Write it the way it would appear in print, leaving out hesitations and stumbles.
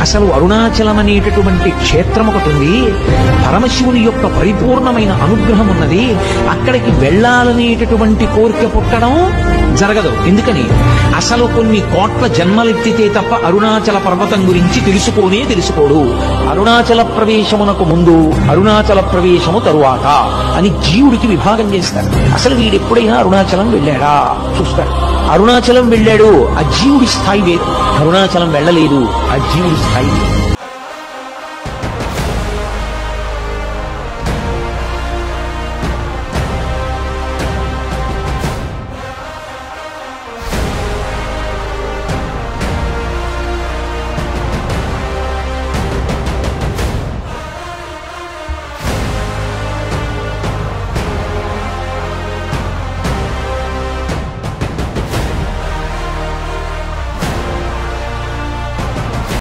అసలు అరుణాచలం అనేటటువంటి క్షేత్రం ఒకటి ఉంది, పరమశివుని యొక్క పరిపూర్ణమైన అనుగ్రహం ఉన్నది. అక్కడికి వెళ్ళాలనేటటువంటి కోరిక పుట్టడం జరగదు. ఎందుకని? అసలు కొన్ని కోట్ల జన్మలెత్తితే తప్ప అరుణాచల పర్వతం గురించి తెలుసుకోడు. అరుణాచల ప్రవేశమునకు ముందు, అరుణాచల ప్రవేశము తరువాత అని జీవుడికి విభాగం చేస్తారు. అసలు వీడెప్పుడైనా అరుణాచలం వెళ్ళాడా చూస్తారు. అరుణాచలం వెళ్ళాడు, ఆ జీవుడి స్థాయి వేరు. అరుణాచలం వెళ్ళలేదు, ఆ జీవుడి స్థాయి వేరు.